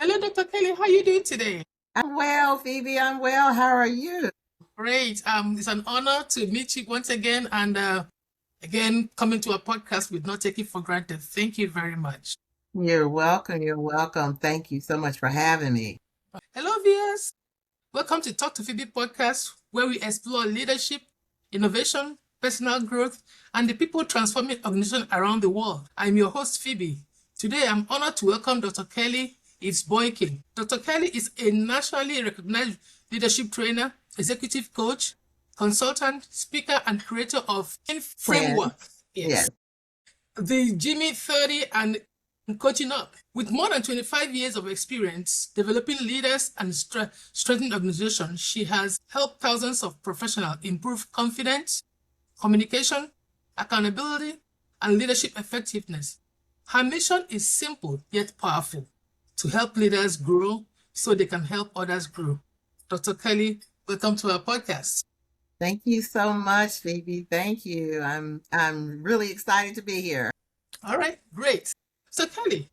Hello, Dr. Kelly. How are you doing today? I'm well, Phoebe. I'm well. How are you? Great. It's an honor to meet you once again, and again coming to a podcast with not taking for granted. Thank you very much. You're welcome. You're welcome. Thank you so much for having me. Hello, viewers. Welcome to Talk to Phoebe podcast, where we explore leadership, innovation, personal growth, and the people transforming organizations around the world. I'm your host, Phoebe. Today, I'm honored to welcome Dr. Kelley Eaves-Boykin. Dr. Kelley is a nationally recognized leadership trainer, executive coach, consultant, speaker, and creator of Friend. framework. Yes. Yes, the Jimmy 30 and coaching up. With more than 25 years of experience developing leaders and strengthening organizations, she has helped thousands of professionals improve confidence, communication, accountability, and leadership effectiveness. Her mission is simple yet powerful: to help leaders grow so they can help others grow. Dr. Kelley, welcome to our podcast. Thank you so much, Phoebe. Thank you. I'm really excited to be here. All right, great. So, Kelley,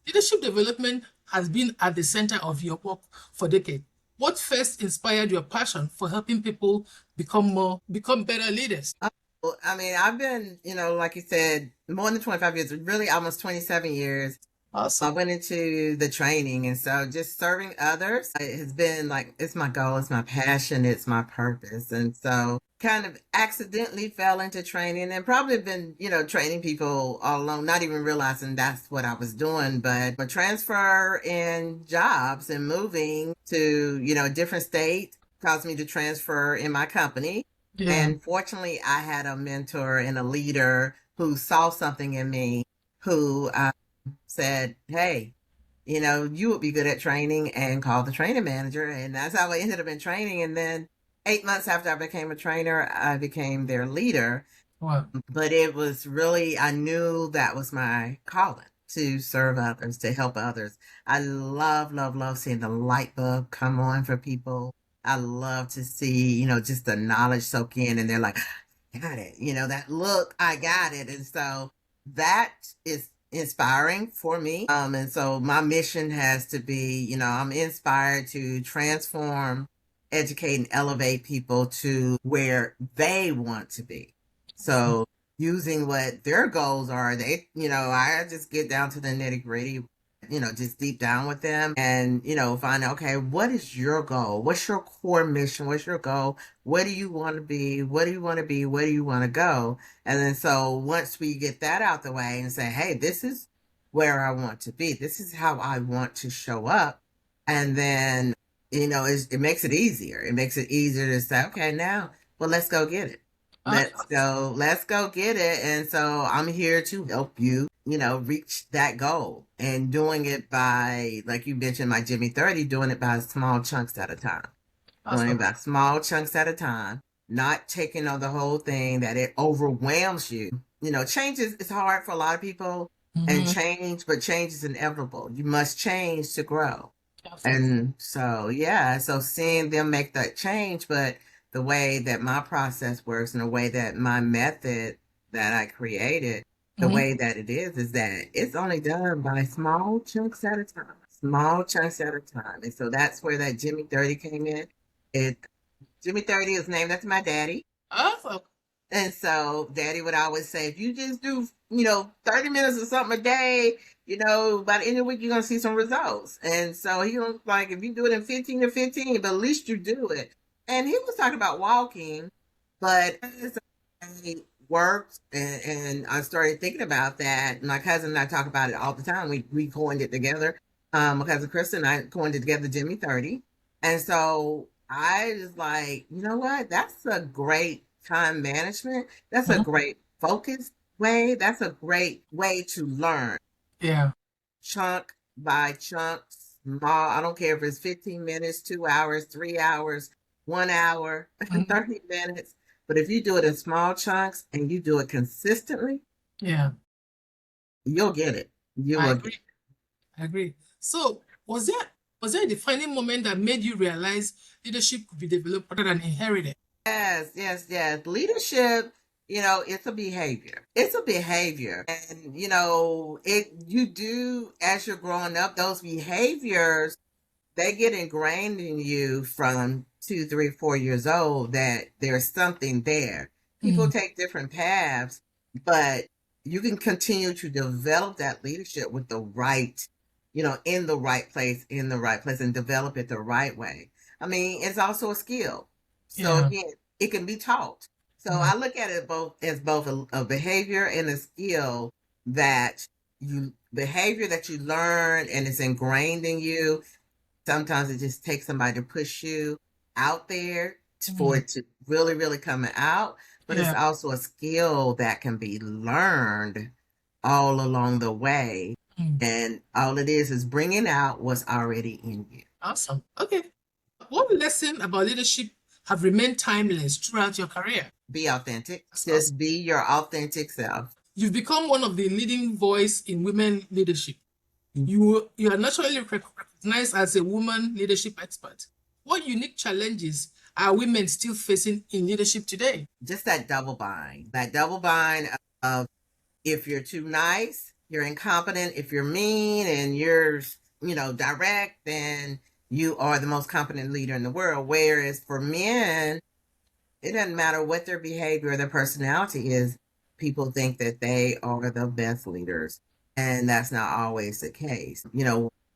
leadership development has been at the center of your work for decades. What first inspired your passion for helping people become better leaders? Well, I mean, I've been, like you said, more than 25 years, really almost 27 years. I Awesome. went into the training. And so just serving others, it has been like, it's my goal, it's my passion, it's my purpose. And so kind of accidentally fell into training and probably been, training people all along, not even realizing that's what I was doing. But a transfer in jobs and moving to, a different state caused me to transfer in my company. Yeah. And fortunately, I had a mentor and a leader who saw something in me, who said, hey, you would be good at training, and called the training manager. And that's how I ended up in training. And then 8 months after I became a trainer, I became their leader. Wow. But it was really, I knew that was my calling, to serve others, to help others. I love, love, love seeing the light bulb come on for people. I love to see, just the knowledge soak in, and they're like, got it. That look, I got it. And so that is inspiring for me. And so my mission has to be, I'm inspired to transform, educate, and elevate people to where they want to be. So using what their goals are, I just get down to the nitty gritty, just deep down with them, and, find out, okay, what is your goal? What's your core mission? What's your goal? What do you want to be? What do you want to be? Where do you want to go? And then so once we get that out the way and say, hey, this is where I want to be, this is how I want to show up. And then, it makes it easier. It makes it easier to say, okay, now, well, let's go get it. Let's go get it. And so I'm here to help you, reach that goal, and doing it by, like you mentioned, my Jimmy 30, doing it by small chunks at a time, doing it Awesome. by small chunks at a time, not taking on the whole thing that it overwhelms you. Change is hard for a lot of people, and Mm-hmm. but change is inevitable. You must change to grow. Absolutely. And so, yeah, so seeing them make that change, but the way that my process works and the way that my method that I created, the Mm-hmm. way that it is that it's only done by small chunks at a time, small chunks at a time. And so that's where that Jimmy 30 came in. It Jimmy 30 is named after my daddy. Awesome. And so daddy would always say, if you just do, 30 minutes or something a day, by the end of the week, you're going to see some results. And so he was like, if you do it in 15 to 15, but at least you do it. And he was talking about walking, but as I worked and I started thinking about that, my cousin and I talk about it all the time. We coined it together. My cousin Kristen and I coined it together, Jimmy 30. And so I was like, you know what? That's a great time management. That's a Mm-hmm. great focus way. That's a great way to learn, Yeah. chunk by chunk, small. I don't care if it's 15 minutes, 2 hours, 3 hours, 1 hour, Mm-hmm. 30 minutes. But if you do it in small chunks and you do it consistently, Yeah. you'll get it. You I will get agree. I agree. So, was there a defining moment that made you realize leadership could be developed rather than inherited? Yes, yes, yes. Leadership. It's a behavior. It's a behavior. And, you do, as you're growing up, those behaviors, they get ingrained in you from 2, 3, 4 years old that there's something there. People take different paths, but you can continue to develop that leadership with the right, in the right place and develop it the right way. I mean, it's also a skill. So Yeah. again, it can be taught. So I look at it both as both a behavior and a skill that behavior that you learn and it's ingrained in you. Sometimes it just takes somebody to push you out there for it to really, really come out. But it's Yeah. also a skill that can be learned all along the way. And all it is bringing out what's already in you. Awesome. Okay. What lesson about leadership have remained timeless throughout your career? Be authentic. That's awesome. Just be your authentic self. You've become one of the leading voice in women leadership. You are naturally recognized as a woman leadership expert. What unique challenges are women still facing in leadership today? Just that double bind. That double bind of if you're too nice, you're incompetent. If you're mean and you're, direct, then you are the most competent leader in the world. Whereas for men, it doesn't matter what their behavior or their personality is. People think that they are the best leaders. And that's not always the case.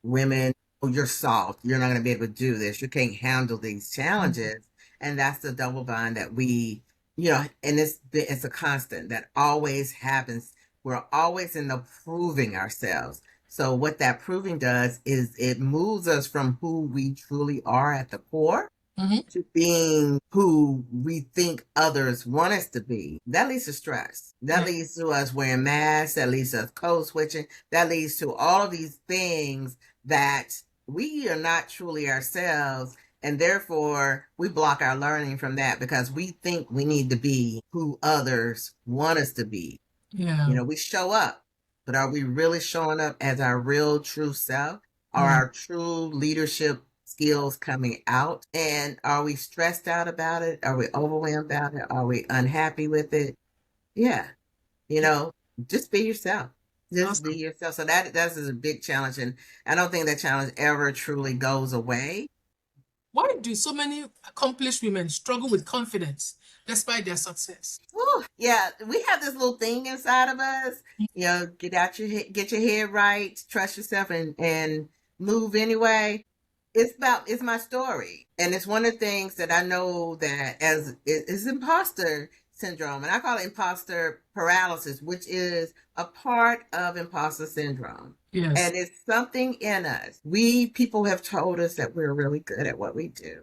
Women, oh, you're soft. You're not going to be able to do this. You can't handle these challenges. And that's the double bind that we, and it's a constant that always happens. We're always in the proving ourselves. So what that proving does is it moves us from who we truly are at the core to being who we think others want us to be. That leads to stress. That leads to us wearing masks. That leads to us code switching. That leads to all of these things that we are not truly ourselves. And therefore, we block our learning from that because we think we need to be who others want us to be. Yeah. We show up, but are we really showing up as our real, true self? Are our true leadership skills coming out? And are we stressed out about it? Are we overwhelmed about it? Are we unhappy with it? Yeah. Just be yourself. Just be yourself. So that's a big challenge. And I don't think that challenge ever truly goes away. Why do so many accomplished women struggle with confidence despite their success? Ooh, yeah, we have this little thing inside of us. Get your head right, trust yourself, and move anyway. It's my story, and it's one of the things that I know that as is imposter syndrome, and I call it imposter paralysis, which is a part of imposter syndrome. Yes. And it's something in us. People have told us that we're really good at what we do.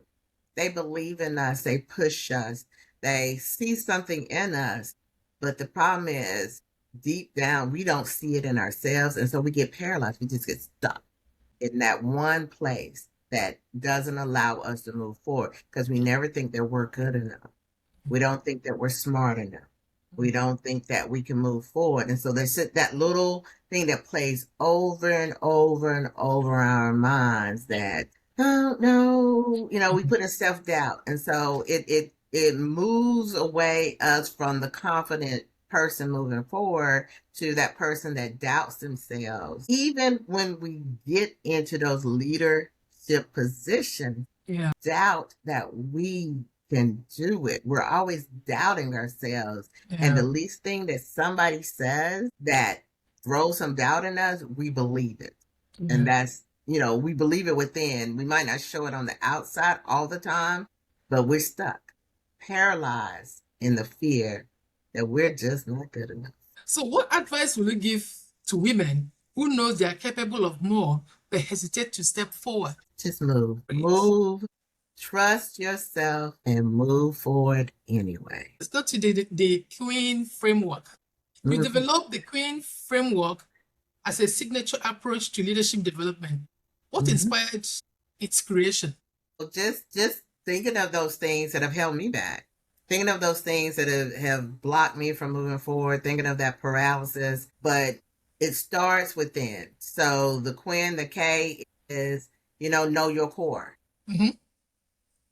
They believe in us. They push us. They see something in us. But the problem is, deep down, we don't see it in ourselves. And so we get paralyzed. We just get stuck in that one place that doesn't allow us to move forward because we never think that we're good enough. We don't think that we're smart enough. We don't think that we can move forward. And so there's that little thing that plays over and over and over our minds that, oh, no, we put in self-doubt. And so it moves away us from the confident person moving forward to that person that doubts themselves. Even when we get into those leadership positions, doubt that we can do it. We're always doubting ourselves. And the least thing that somebody says that throws some doubt in us, we believe it. And that's, we believe it within. We might not show it on the outside all the time, but we're stuck, paralyzed in the fear that we're just not good enough. So what advice will you give to women who know they are capable of more but hesitate to step forward? Just move. Move. Trust yourself and move forward anyway. Let's go to the Kwin framework. You developed the Kwin framework as a signature approach to leadership development. What inspired its creation? Just thinking of those things that have held me back. Thinking of those things that have blocked me from moving forward. Thinking of that paralysis. But it starts within. So the Kwin, the K is, know your core.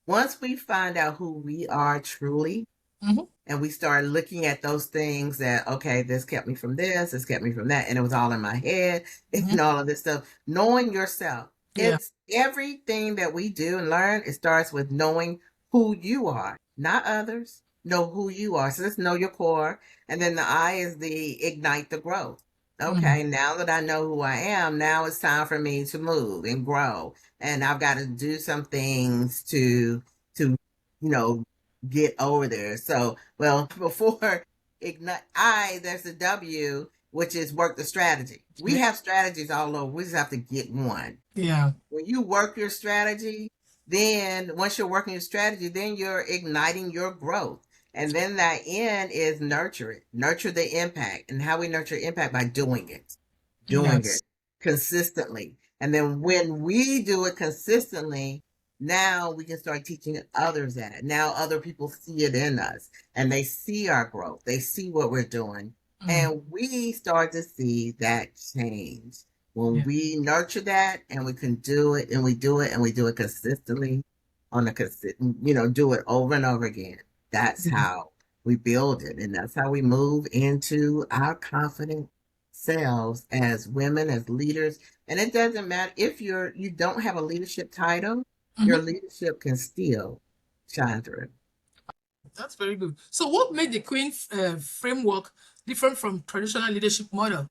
Once we find out who we are truly, Mm-hmm. And we started looking at those things that, okay, this kept me from this kept me from that. And it was all in my head Mm-hmm. and all of this stuff. Knowing yourself. Yeah. It's everything that we do and learn. It starts with knowing who you are, not others. Know who you are. So let's know your core. And then the I is the ignite the growth. Mm-hmm. Okay, now that I know who I am, now it's time for me to move and grow. And I've got to do some things to get over there. So, well, before ignite there's the W, which is work the strategy. We have strategies all over. We just have to get one. Yeah. When you work your strategy, then once you're working your strategy, then you're igniting your growth. And then that end is nurture it. Nurture the impact. And how we nurture impact by doing it. Doing Yes. it consistently. And then when we do it consistently, now we can start teaching others that. Now other people see it in us and they see our growth. They see what we're doing. Mm. And we start to see that change. When Yeah. we nurture that and we can do it and we do it and we do it consistently on a consistent, do it over and over again. That's Mhm. how we build it. And that's how we move into our confident selves as women, as leaders. And it doesn't matter if you don't have a leadership title, your Mhm. leadership can still shine through. That's very good. So, what made the Queen framework different from traditional leadership model?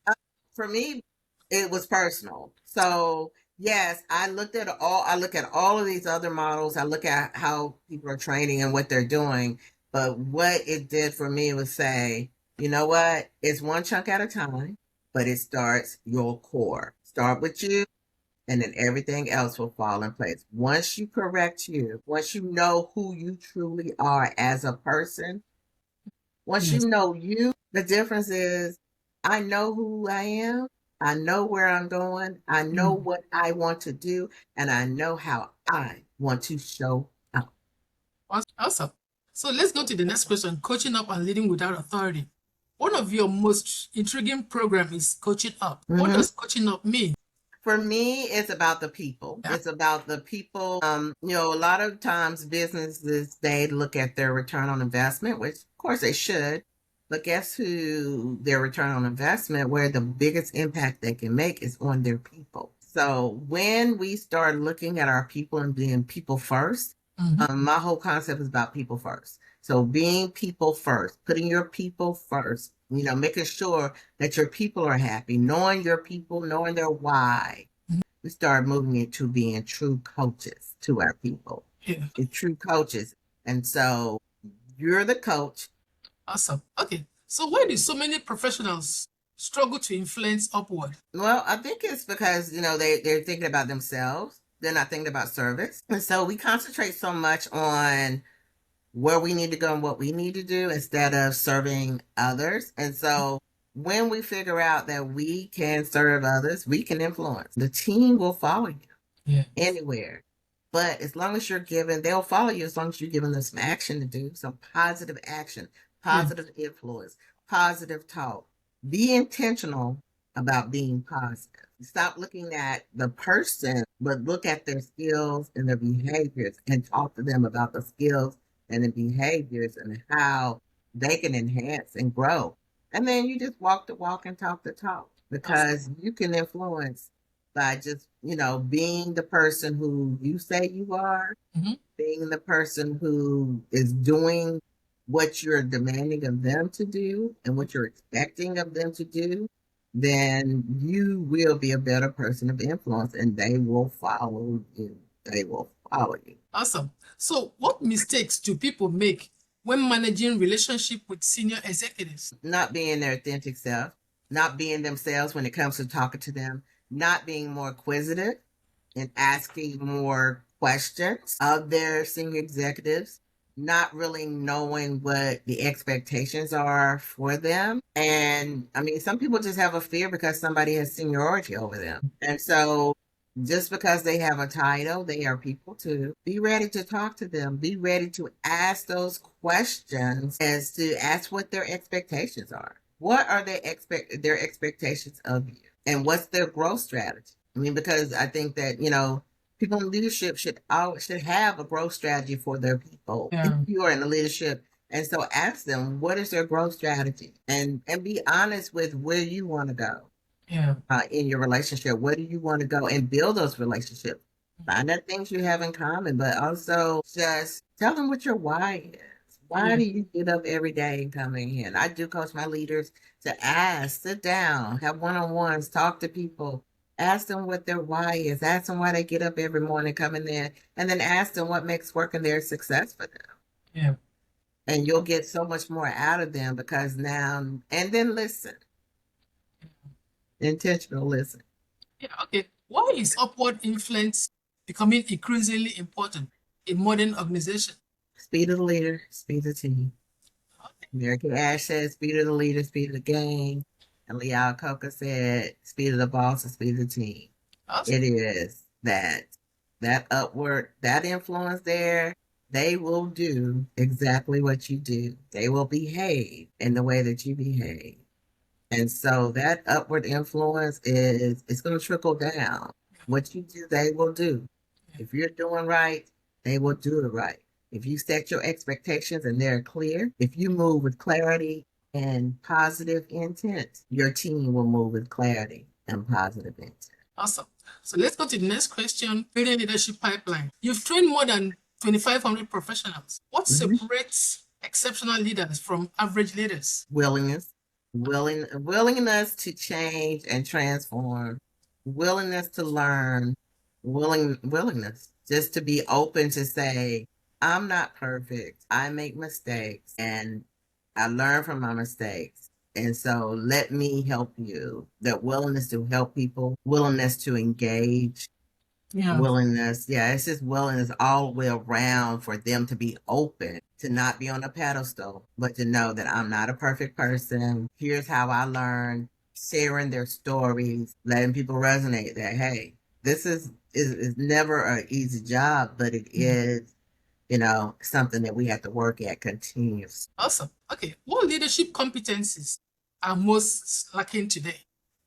For me, it was personal. So yes, I look at all of these other models. I look at how people are training and what they're doing. But what it did for me was say, you know what? It's one chunk at a time, but it starts your core. Start with you, and then everything else will fall in place. Once you correct you, once you know who you truly are as a person, once Yes. you know you, the difference is I know who I am, I know where I'm going, I know Mm. what I want to do, and I know how I want to show up. Awesome. So, let's go to the next question, coaching up and leading without authority. One of your most intriguing program is coaching up. What Mhm. does coaching up mean? For me, it's about the people. Yeah. It's about the people. A lot of times businesses, they look at their return on investment, which of course they should. But guess who their return on investment, where the biggest impact they can make is on their people. So when we start looking at our people and being people first, Mhm. my whole concept is about people first. So being people first, putting your people first, making sure that your people are happy, knowing your people, knowing their why. Mhm. We start moving into being true coaches to our people. Yeah. It's true coaches. And so you're the coach. Awesome. Okay. So, why do so many professionals struggle to influence upward? Well, I think it's because, they're thinking about themselves. They're not thinking about service. And so we concentrate so much on where we need to go and what we need to do instead of serving others. And so when we figure out that we can serve others, we can influence. The team will follow you Yeah. anywhere. But as long as you're given, they'll follow you as long as you're giving them some action to do, some positive action, Yeah. positive influence, positive talk. Be intentional about being positive. Stop looking at the person, but look at their skills and their behaviors and talk to them about the skills and the behaviors and how they can enhance and grow. And then you just walk the walk and talk the talk Awesome. because you can influence by just, being the person who you say you are, Mhm. being the person who is doing what you're demanding of them to do and what you're expecting of them to do, then you will be a better person of influence and they will follow you. They will follow you. Awesome. So, what mistakes do people make when managing relationship with senior executives? Not being their authentic self, not being themselves when it comes to talking to them, not being more inquisitive and asking more questions of their senior executives, not really knowing what the expectations are for them. And I mean, some people just have a fear because somebody has seniority over them. And so just because they have a title, they are people too. Be ready to talk to them. Be ready to ask those questions as to ask what their expectations are. What are their expectations of you? And what's their growth strategy? I mean, because I think that, people in leadership should have a growth strategy for their people. If Yeah. you are in the leadership And so ask them, what is their growth strategy? And be honest with where you want to go Yeah. in your relationship. Where do you want to go and build those relationships? Find out things you have in common, but also just tell them what your why is. Why Yeah. do you get up every day and come in here? And I do coach my leaders to ask, sit down, have one-on-ones, talk to people, ask them what their why is, ask them why they get up every morning, come in there, and then ask them what makes working there a success for them. Yeah. And you'll get so much more out of them because now, and then listen, intentional listen. Yeah. Okay. Why is upward influence becoming increasingly important in modern organization? Speed of the leader, speed of the team. Okay. American Ash said, speed of the leader, speed of the game. And Leal Coca said, speed of the boss and speed of the team. Awesome. It is that upward, that influence there, they will do exactly what you do. They will behave in the way that you behave. And so that upward influence is it's going to trickle down. What you do, they will do. If you're doing right, they will do it right. If you set your expectations and they're clear, if you move with clarity and positive intent, your team will move with clarity and positive intent. Awesome. So let's go to the next question. Building leadership pipeline. You've trained more than 2,500 professionals. What Mhm. separates exceptional leaders from average leaders? Willingness to change and transform, willingness to learn, willingness just to be open to say, I'm not perfect. I make mistakes and I learn from my mistakes. And so let me help you. That willingness to help people, willingness to engage, Yeah. willingness. Yeah, it's just willingness all the way around for them to be open, to not be on a pedestal, but to know that I'm not a perfect person. Here's how I learned, sharing their stories, letting people resonate that, hey, this is never an easy job, but it is, something that we have to work at continuously. Awesome. Okay. What leadership competencies are most lacking today?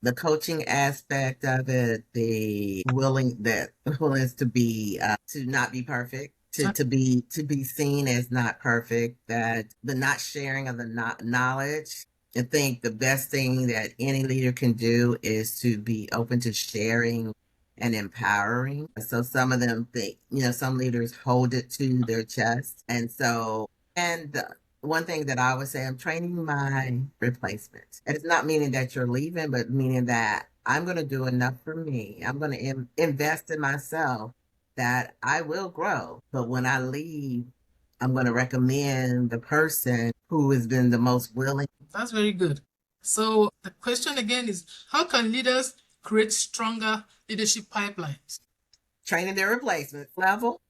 The coaching aspect of it, the willingness to be to not be perfect, to be seen as not perfect, that the not sharing of the knowledge. I think the best thing that any leader can do is to be open to sharing and empowering. So some of them think, some leaders hold it to their chest. And so, and one thing that I would say, I'm training my replacement. And it's not meaning that you're leaving, but meaning that I'm going to do enough for me. I'm going to invest in myself that I will grow. But when I leave, I'm going to recommend the person who has been the most willing. That's very good. So the question again is, how can leaders create stronger leadership pipelines? Training their replacement level.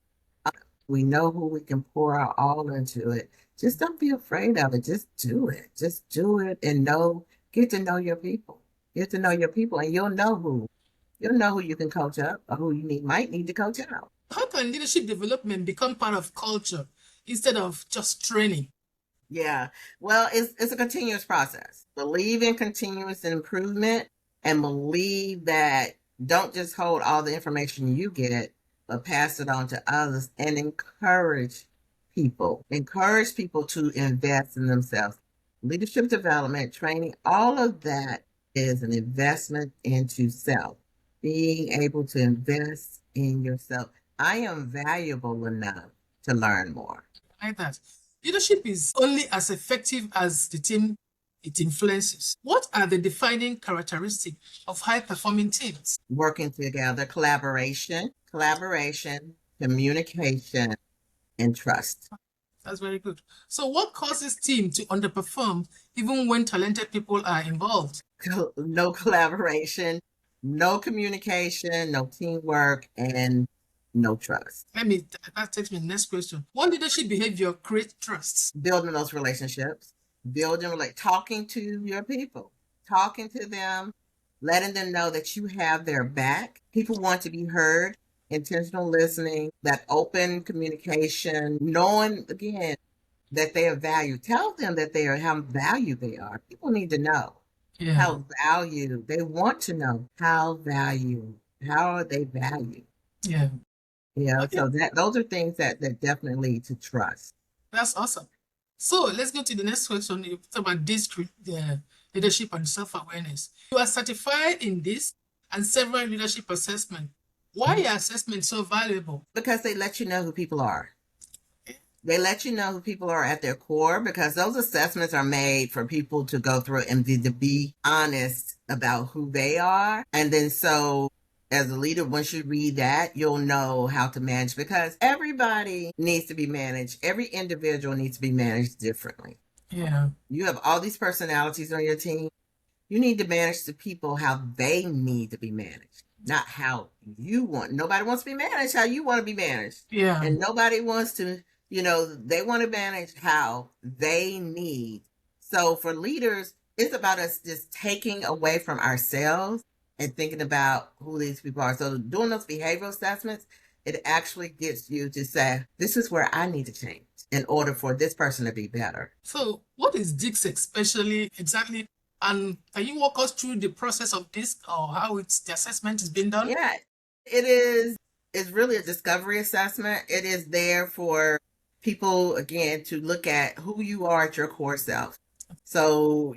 We know who we can pour our all into it. Just don't be afraid of it. Just do it. Just do it and get to know your people. Get to know your people and you'll know who you can coach up or who you might need to coach out. How can leadership development become part of culture instead of just training? Yeah. Well, it's a continuous process. Believe in continuous improvement and believe that don't just hold all the information you get, but pass it on to others and encourage people. Encourage people to invest in themselves. Leadership development, training, all of that is an investment into self. Being able to invest in yourself. I am valuable enough to learn more. Like that. Leadership is only as effective as the team it influences. What are the defining characteristics of high performing teams? Working together, collaboration, communication, and trust. That's very good. So, what causes team to underperform even when talented people are involved? No collaboration, no communication, no teamwork, and no trust. That takes me to the next question. What leadership behavior creates trust? Building those relationships, talking to your people, talking to them, letting them know that you have their back. People want to be heard, intentional listening, that open communication, knowing again that they are valued. Tell them that how valued they are. People need to know Yeah. how valued. They want to know how valued. How are they valued? Yeah. Yeah, Okay. so those are things that definitely lead to trust. That's awesome. So let's go to the next question. You talk about this leadership and self-awareness. You are certified in this and several leadership assessments. Why are assessments so valuable? Because they let you know who people are. They let you know who people are at their core, because those assessments are made for people to go through and to be honest about who they are. And then so as a leader, once you read that, you'll know how to manage, because everybody needs to be managed. Every individual needs to be managed differently. Yeah. You have all these personalities on your team. You need to manage the people how they need to be managed, not how you want. Nobody wants to be managed how you want to be managed. Yeah. And nobody wants to, they want to manage how they need. So for leaders, it's about us just taking away from ourselves and thinking about who these people are. So doing those behavioral assessments, it actually gets you to say, this is where I need to change in order for this person to be better. So what is DISC especially exactly? And can you walk us through the process of DISC or how the assessment is being done? Yeah, it is. It's really a discovery assessment. It is there for people, again, to look at who you are at your core self. So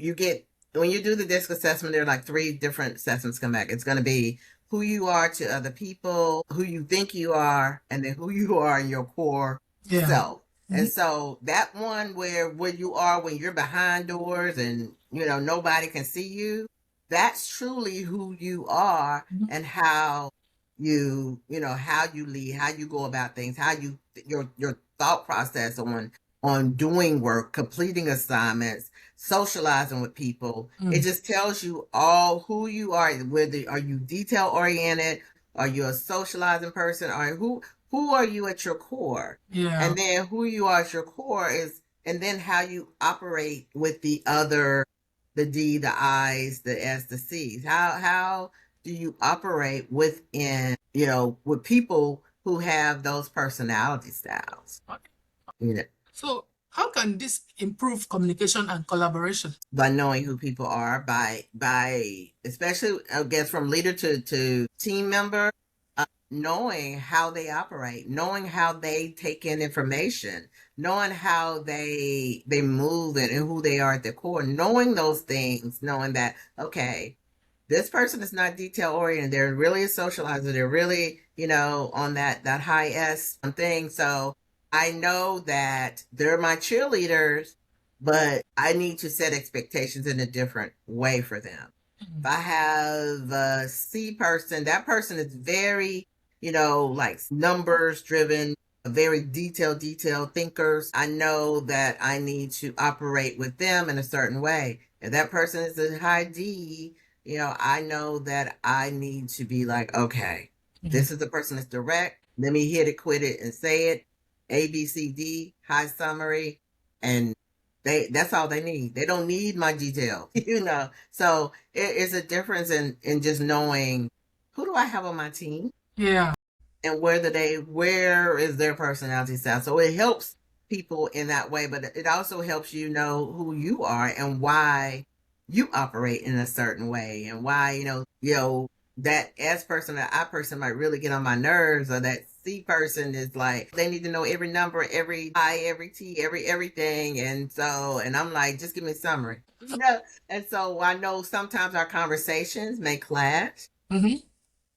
when you do the DISC assessment, there are like 3 different assessments come back. It's going to be who you are to other people, who you think you are, and then who you are in your core self. And so that one where you are when you're behind doors and, nobody can see you, that's truly who you are and how how you lead, how you go about things, how your thought process on doing work, completing assignments, socializing with people. It just tells you all who you are. Whether are you detail oriented, are you a socializing person, or who are you at your core? Yeah. And then who you are at your core and then how you operate with the other, the D, the I's, the S, the C's. How do you operate within, with people who have those personality styles? So how can this improve communication and collaboration? By knowing who people are, by especially, I guess, from leader to team member, knowing how they operate, knowing how they take in information, knowing how they move and who they are at their core, knowing those things, knowing that, okay, this person is not detail oriented. They're really a socializer. They're really, on that high S thing. So I know that they're my cheerleaders, but I need to set expectations in a different way for them. If I have a C person, that person is very, like numbers driven, very detailed thinkers. I know that I need to operate with them in a certain way. If that person is a high D, I know that I need to be like, okay, this is the person that's direct. Let me hit it, quit it, and say it. A, B, C, D, high summary. And that's all they need. They don't need my detail, So it is a difference in just knowing who do I have on my team? Yeah. And where is their personality style? So it helps people in that way, but it also helps you know who you are and why you operate in a certain way, and why, that S person or I person might really get on my nerves, or that C person is like, they need to know every number, every I, every T, everything. And I'm like, just give me a summary, And so I know sometimes our conversations may clash.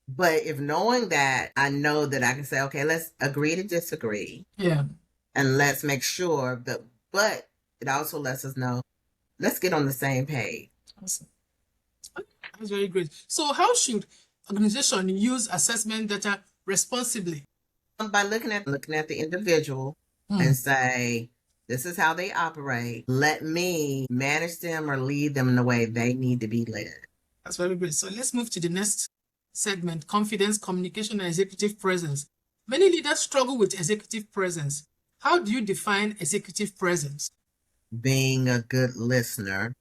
But if knowing that, I know that I can say, okay, let's agree to disagree. Yeah. And let's make sure that, but it also lets us know, let's get on the same page. Awesome. That's very great. So how should organization use assessment data responsibly? By looking at the individual and say, this is how they operate. Let me manage them or lead them in the way they need to be led. That's very great. So let's move to the next segment, confidence, communication, and executive presence. Many leaders struggle with executive presence. How do you define executive presence? Being a good listener,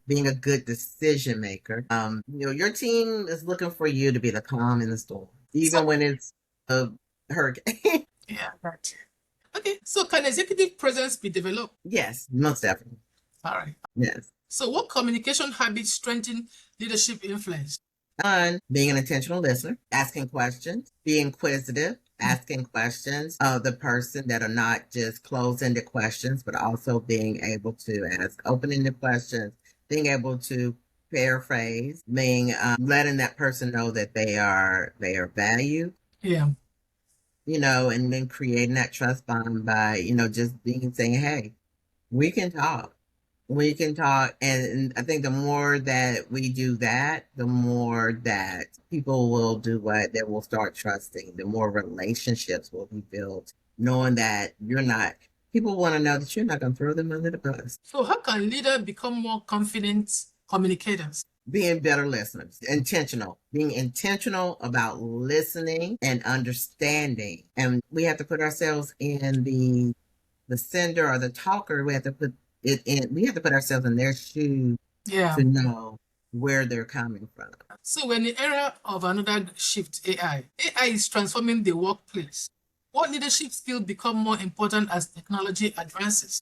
being a good decision maker. Your team is looking for you to be the calm in the storm, even when it's a hurricane. Yeah, right. Okay, so can executive presence be developed? Yes, most definitely. All right. Yes. So what communication habits strengthen leadership influence? Being an intentional listener, asking questions, being inquisitive, asking questions of the person that are not just closed-ended questions, but also being able to ask open-ended questions, being able to paraphrase, being letting that person know that they are valued, Yeah. and then creating that trust bond by, just being saying, hey, we can talk. We can talk. And I think the more that we do that, the more that people will do what they will start trusting, the more relationships will be built, knowing that people want to know that you're not going to throw them under the bus. So how can leaders become more confident communicators? Being better listeners, being intentional about listening and understanding. And we have to put ourselves in the sender or the talker. We have to put ourselves in their shoes Yeah. to know where they're coming from. So we're in the era of another shift, AI. AI is transforming the workplace. What leadership skills become more important as technology advances?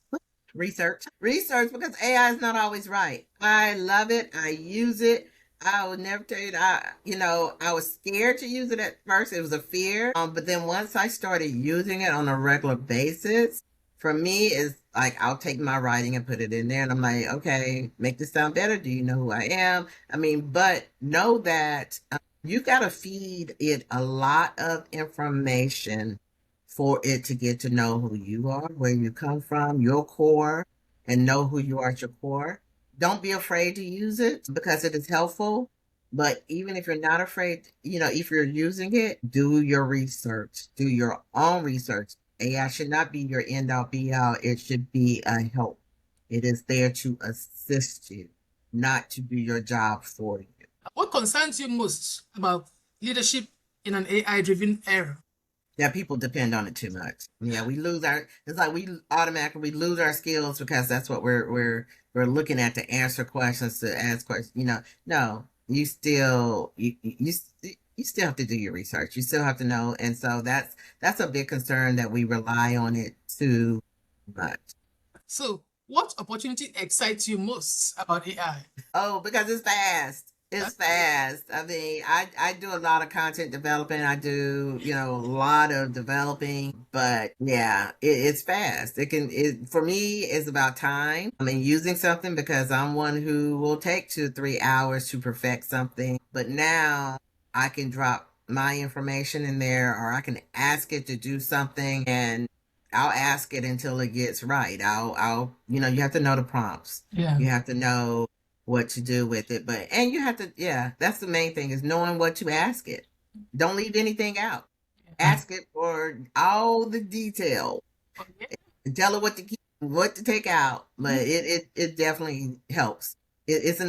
Research, because AI is not always right. I love it. I use it. I would never tell you that. I was scared to use it at first. It was a fear. But then once I started using it on a regular basis, for me, it's like I'll take my writing and put it in there, and I'm like, okay, make this sound better. Do you know who I am? I mean, but know that you got to feed it a lot of information for it to get to know who you are, where you come from, your core, and know who you are at your core. Don't be afraid to use it because it is helpful. But even if you're not afraid, if you're using it, do your research, do your own research. AI should not be your end all be all. It should be a help. It is there to assist you, not to do your job for you. What concerns you most about leadership in an AI-driven era? Yeah, people depend on it too much. Yeah, it's like we lose our skills because that's what we're looking at to answer questions, to ask questions. No, you still have to do your research. You still have to know. And so that's a big concern, that we rely on it too much. So, what opportunity excites you most about AI? Oh, because it's fast. It's fast. I mean, I do a lot of content developing. I do, a lot of developing, but yeah, it's fast. For me, it's about time. I mean, using something, because I'm one who will take 2 or 3 hours to perfect something. But now I can drop my information in there, or I can ask it to do something, and I'll ask it until it gets right. You have to know the prompts. Yeah. You have to know what to do with it. And you have to, yeah, that's the main thing, is knowing what to ask it. Don't leave anything out. Ask it for all the detail and tell it what to keep, what to take out. But it definitely helps. It's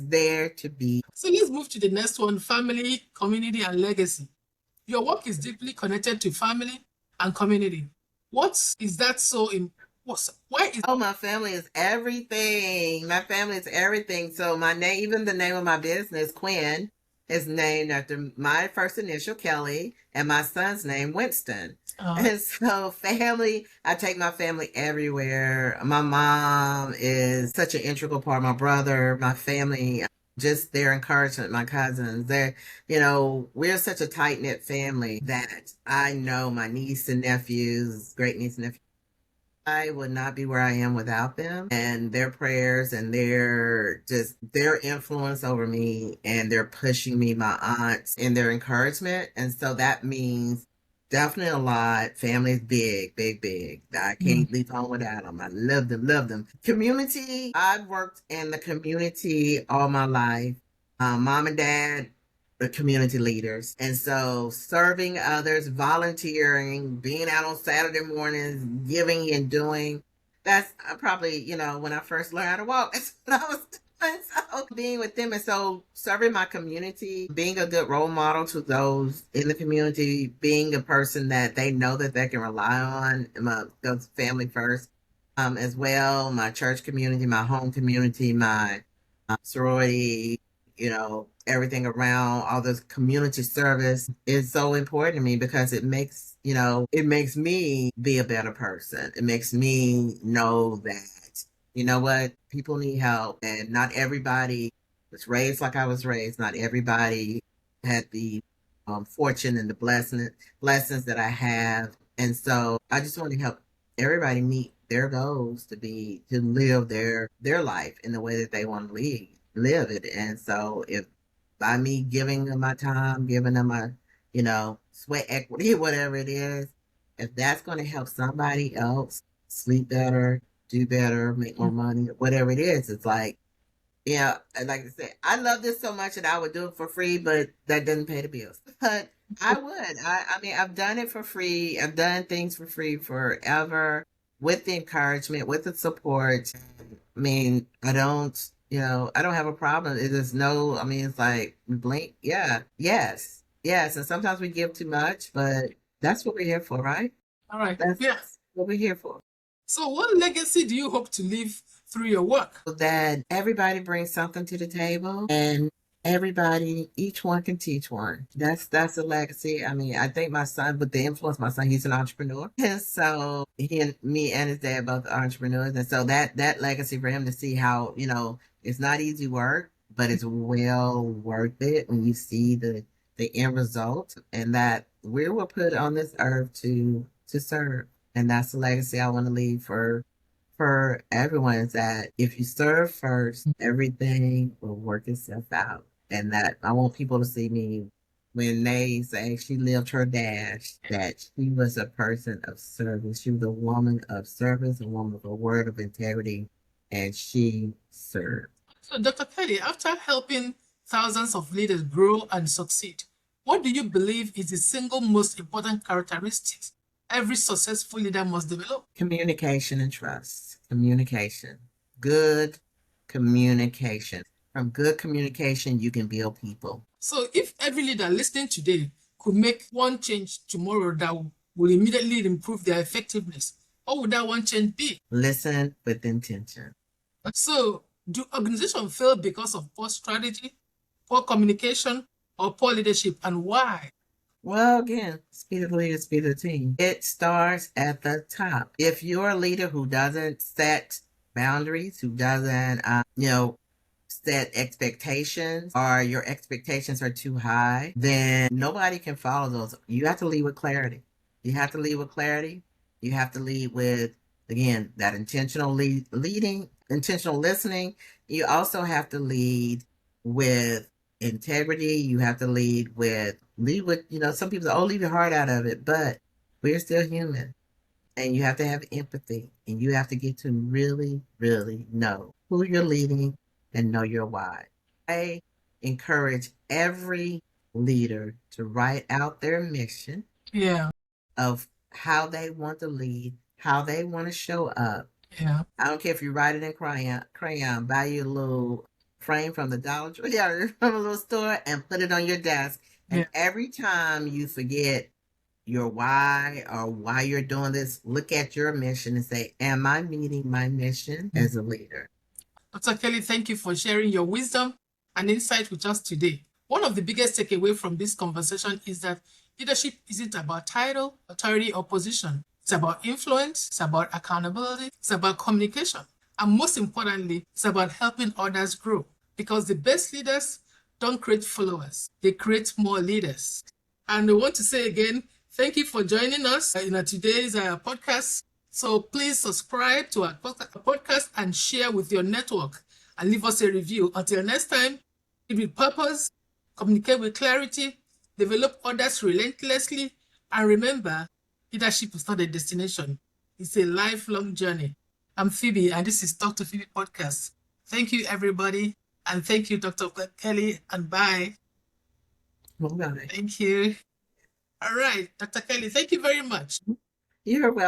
there to be. So let's move to the next one: family, community, and legacy. Your work is deeply connected to family and community. What is that so in why is Oh, my family is everything. My family is everything. So my name, even the name of my business, Kwin, is named after my first initial, Kelley, and my son's name, Winston. And so family, I take my family everywhere. My mom is such an integral part. My brother, my family, just their encouragement, my cousins, we're such a tight knit family that I know my niece and nephews, great niece and nephews, I would not be where I am without them, and their prayers and their influence over me, and they're pushing me, my aunts, and their encouragement. And so that means definitely a lot. Family's big, big, big. I can't leave home without them. I love them, love them. Community, I've worked in the community all my life. Mom and dad, the community leaders. And so serving others, volunteering, being out on Saturday mornings, giving and doing, that's probably, when I first learned how to walk, that's what I was doing. So being with them, and so serving my community, being a good role model to those in the community, being a person that they know that they can rely on, those family first, as well, my church community, my home community, my sorority, everything around all this community service is so important to me, because it makes me be a better person. It makes me know that, what, people need help, and not everybody was raised like I was raised. Not everybody had the fortune and the blessings that I have. And so I just want to help everybody meet their goals to live their life in the way that they want to live it. And so if by me giving them my time, giving them my, sweat equity, whatever it is, if that's going to help somebody else sleep better, do better, make more money, whatever it is, it's like, yeah, and like I said, I love this so much that I would do it for free, but that doesn't pay the bills. But I would. I mean, I've done it for free. I've done things for free forever with the encouragement, with the support. I mean, I don't have a problem. It is no, I mean, it's like blink. Yeah, yes. And sometimes we give too much, but that's what we're here for, right? All right. That's Yeah. what we're here for. So, what legacy do you hope to leave through your work? That everybody brings something to the table and each one can teach one. That's a legacy. I mean, I think my son, with the influence, my son, he's an entrepreneur. And so me and his dad both are entrepreneurs. And so that legacy for him to see how, it's not easy work, but it's well worth it when you see the end result, and that we were put on this earth to serve. And that's the legacy I want to leave for everyone, is that if you serve first, everything will work itself out. And that I want people to see me when they say she lived her dash, that she was a person of service. She was a woman of service, a woman with a word of integrity, and she served. So, Dr. Kelley, after helping thousands of leaders grow and succeed, what do you believe is the single most important characteristics every successful leader must develop? Communication and trust. Communication. Good communication. From good communication, you can build people. So, if every leader listening today could make one change tomorrow that will immediately improve their effectiveness, what would that one change be? Listen with intention. So, do organizations fail because of poor strategy, poor communication, or poor leadership, and why? Well, again, speed of the leader, speed of the team. It starts at the top. If you're a leader who doesn't set boundaries, who doesn't, set expectations, or your expectations are too high, then nobody can follow those. You have to lead with clarity. You have to lead with clarity. You have to lead with, again, that intentional leading, intentional listening. You also have to lead with integrity. You have to lead with, some people say, oh, leave your heart out of it, but we're still human. And you have to have empathy, and you have to get to really, really know who you're leading and know your why. I encourage every leader to write out their mission of how they want to lead, how they want to show up. Yeah. I don't care if you write it in crayon, buy you a little frame from the Dollar Tree or from a little store and put it on your desk. And every time you forget your why or why you're doing this, look at your mission and say, am I meeting my mission as a leader? Dr. Kelley, thank you for sharing your wisdom and insight with us today. One of the biggest takeaways from this conversation is that leadership isn't about title, authority, or position. It's about influence, it's about accountability, it's about communication, and most importantly, it's about helping others grow. Because the best leaders don't create followers, they create more leaders. And I want to say again, thank you for joining us in today's podcast. So please subscribe to our podcast and share with your network and leave us a review. Until next time, live with purpose, communicate with clarity, develop others relentlessly, and remember, leadership is not a destination. It's a lifelong journey. I'm Phoebe, and this is Talk to Phoebe podcast. Thank you, everybody. And thank you, Dr. Kelley, and bye. Bye. Thank you. All right, Dr. Kelley, thank you very much. You're welcome.